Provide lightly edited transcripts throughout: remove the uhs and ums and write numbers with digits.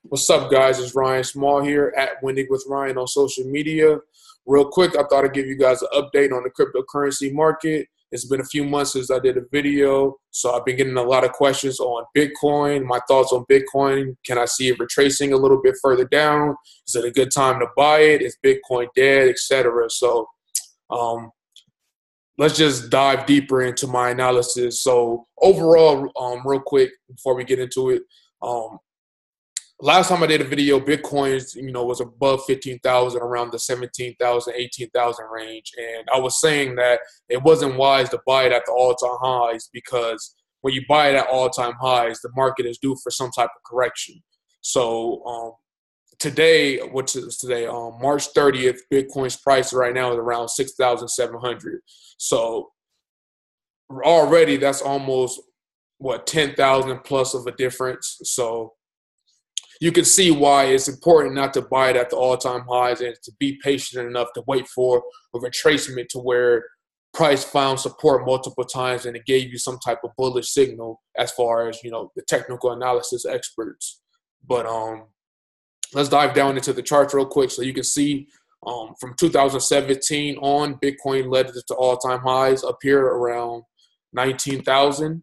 What's up, guys? It's Ryan Small here at Winning with Ryan on social media. Real quick, I thought I'd give you guys an update on the cryptocurrency market. It's been a few months since I did a video, so I've been getting a lot of questions on Bitcoin, my thoughts on Bitcoin. Can I see it retracing a little bit further down? Is it a good time to buy it? Is Bitcoin dead, etc.? So um, let's just dive deeper into my analysis. So overall, real quick, before we get into it, um, last time I did a video, Bitcoin, was above 15,000, around the 17,000, 18,000 range. And I was saying that it wasn't wise to buy it at the all-time highs because when you buy it at all-time highs, the market is due for some type of correction. So today, which is today, March 30th, Bitcoin's price right now is around 6,700. So already that's almost, 10,000 plus of a difference. So you can see why it's important not to buy it at the all-time highs and to be patient enough to wait for a retracement to where price found support multiple times and it gave you some type of bullish signal as far as, the technical analysis experts. But let's dive down into the charts real quick so you can see from 2017 on, Bitcoin led to all-time highs up here around 19,000.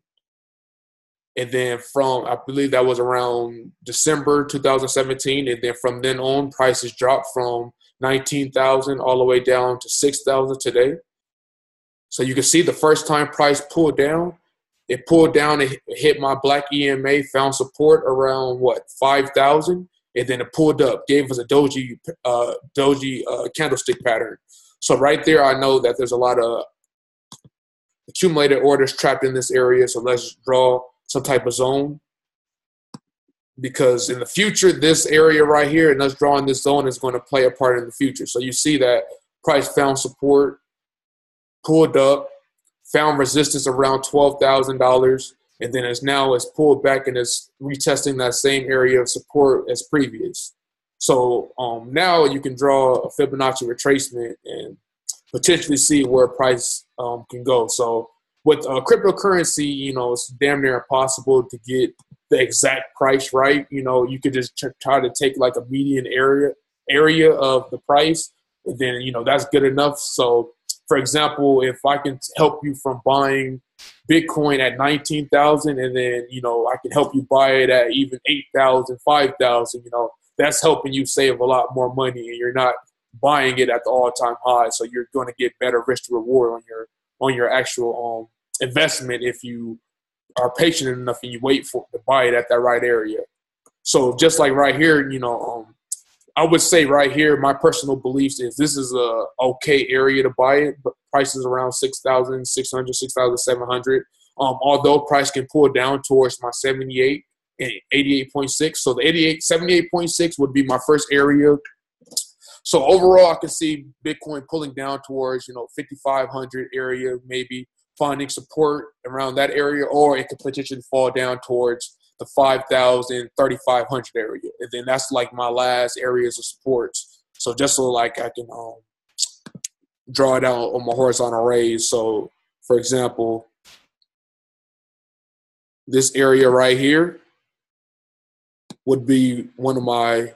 And then from, I believe that was around December 2017. And then from then on, prices dropped from 19,000 all the way down to 6,000 today. So you can see the first time price pulled down, it pulled down and hit my black EMA, found support around 5,000. And then it pulled up, gave us a doji candlestick pattern. So right there, I know that there's a lot of accumulated orders trapped in this area. So let's draw some type of zone, because in the future, this area right here and us drawing this zone is going to play a part in the future. So you see that price found support, pulled up, found resistance around $12,000, and then it's pulled back and is retesting that same area of support as previous. So now you can draw a Fibonacci retracement and potentially see where price can go. So with cryptocurrency, it's damn near impossible to get the exact price right. You could just try to take like a median area of the price, and then, that's good enough. So, for example, if I can help you from buying Bitcoin at 19,000, and then, I can help you buy it at even 8,000, 5,000, that's helping you save a lot more money, and you're not buying it at the all-time high. So you're going to get better risk to reward on your actual investment if you are patient enough and you wait to buy it at that right area. So just like right here, I would say right here, my personal beliefs is this is a okay area to buy it, but prices around 6,600, 6,700. Although price can pull down towards my 78 and 88.6. So the 78.6 would be my first area. So overall, I can see Bitcoin pulling down towards, 5,500 area, maybe finding support around that area, or it could potentially fall down towards the 5,000, 3,500 area. And then that's like my last areas of supports. So just so like I can draw it out on my horizontal rays. So for example, this area right here would be one of my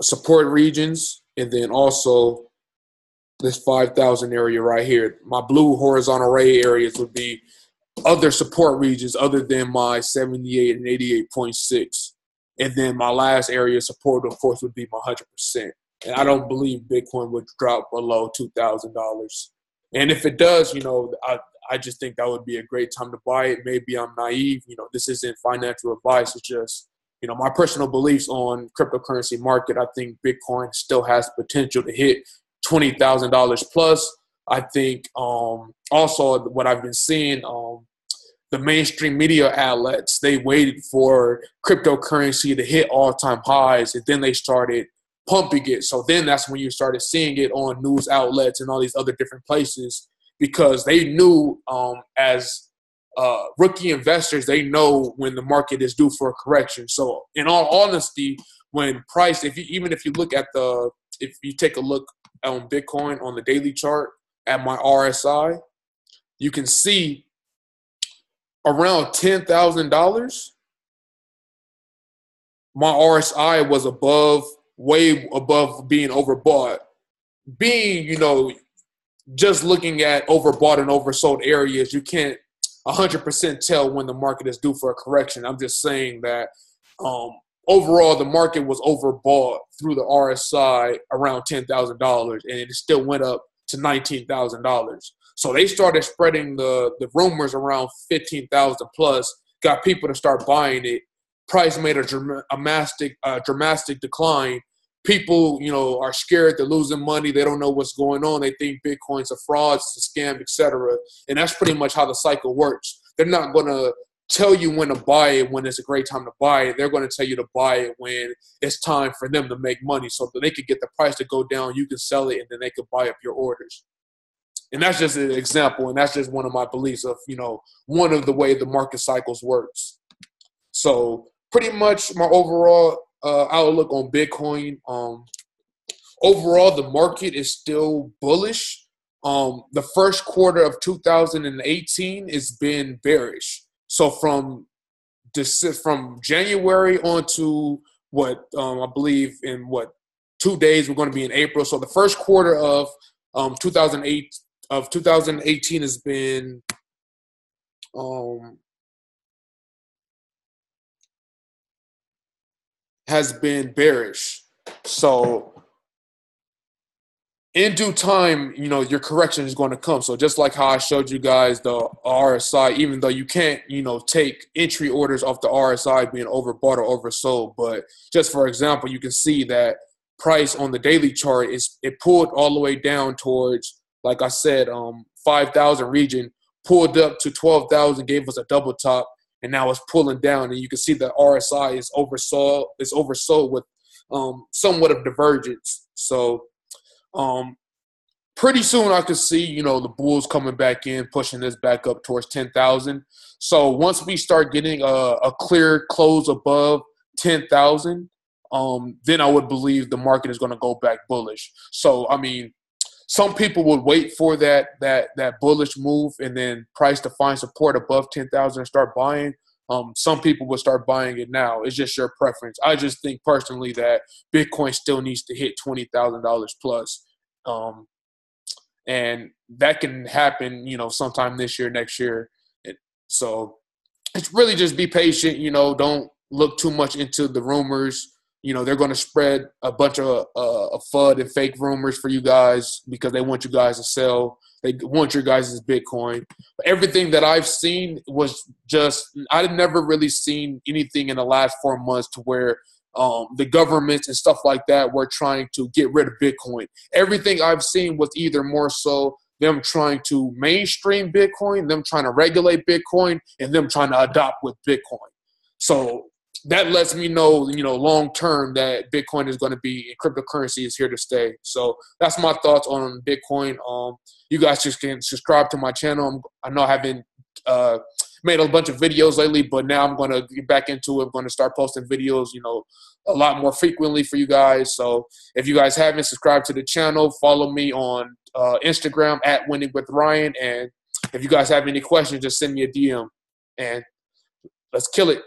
support regions, and then also this 5,000 area right here. My blue horizontal ray areas would be other support regions other than my 78 and 88.6. And then my last area of support, of course, would be my 100%. And I don't believe Bitcoin would drop below $2,000. And if it does, I just think that would be a great time to buy it. Maybe I'm naive. This isn't financial advice. It's just, my personal beliefs on cryptocurrency market. I think Bitcoin still has potential to hit $20,000 plus. I think also what I've been seeing, the mainstream media outlets, they waited for cryptocurrency to hit all-time highs, and then they started pumping it. So then that's when you started seeing it on news outlets and all these other different places, because they knew as rookie investors, they know when the market is due for a correction. So in all honesty, when price, if you look at if you take a look on Bitcoin on the daily chart at my RSI, you can see around $10,000 my RSI was way above being overbought. Being, just looking at overbought and oversold areas, you can't 100% tell when the market is due for a correction. I'm just saying that overall, the market was overbought through the RSI around $10,000, and it still went up to $19,000. So they started spreading the rumors around 15,000 plus, got people to start buying it. Price made a dramatic decline. People, are scared. They're losing money. They don't know what's going on. They think Bitcoin's a fraud, it's a scam, etc. And that's pretty much how the cycle works. They're not going to tell you when to buy it when it's a great time to buy it. They're going to tell you to buy it when it's time for them to make money so that they could get the price to go down. You can sell it, and then they could buy up your orders. And that's just an example, and that's just one of my beliefs of, one of the way the market cycles works. So pretty much my overall outlook on Bitcoin. Overall, the market is still bullish. The first quarter of 2018 has been bearish. So from January on to I believe in 2 days we're going to be in April. So the first quarter of 2018 has been bearish. So in due time, your correction is going to come. So just like how I showed you guys the RSI, even though you can't, take entry orders off the RSI being overbought or oversold, but just for example, you can see that price on the daily chart it pulled all the way down towards, like I said, 5,000 region, pulled up to 12,000, gave us a double top, and now it's pulling down. And you can see the RSI is oversold. It's oversold with somewhat of divergence. So pretty soon I could see, the bulls coming back in, pushing this back up towards 10,000. So once we start getting a clear close above 10,000, then I would believe the market is going to go back bullish. So, some people would wait for that bullish move and then price to find support above 10,000 and start buying. Some people will start buying it now. It's just your preference. I just think personally that Bitcoin still needs to hit $20,000 plus. And that can happen, sometime this year, next year. So it's really just be patient, don't look too much into the rumors. They're going to spread a bunch of FUD and fake rumors for you guys because they want you guys to sell. They want your guys' Bitcoin. But everything that I've seen was just – I've never really seen anything in the last 4 months to where the governments and stuff like that were trying to get rid of Bitcoin. Everything I've seen was either more so them trying to mainstream Bitcoin, them trying to regulate Bitcoin, and them trying to adopt with Bitcoin. So – that lets me know, long term that Bitcoin is going to be, cryptocurrency is here to stay. So that's my thoughts on Bitcoin. You guys just can subscribe to my channel. I know I haven't made a bunch of videos lately, but now I'm going to get back into it. I'm going to start posting videos, a lot more frequently for you guys. So if you guys haven't subscribed to the channel, follow me on Instagram at Winning with Ryan. And if you guys have any questions, just send me a DM and let's kill it.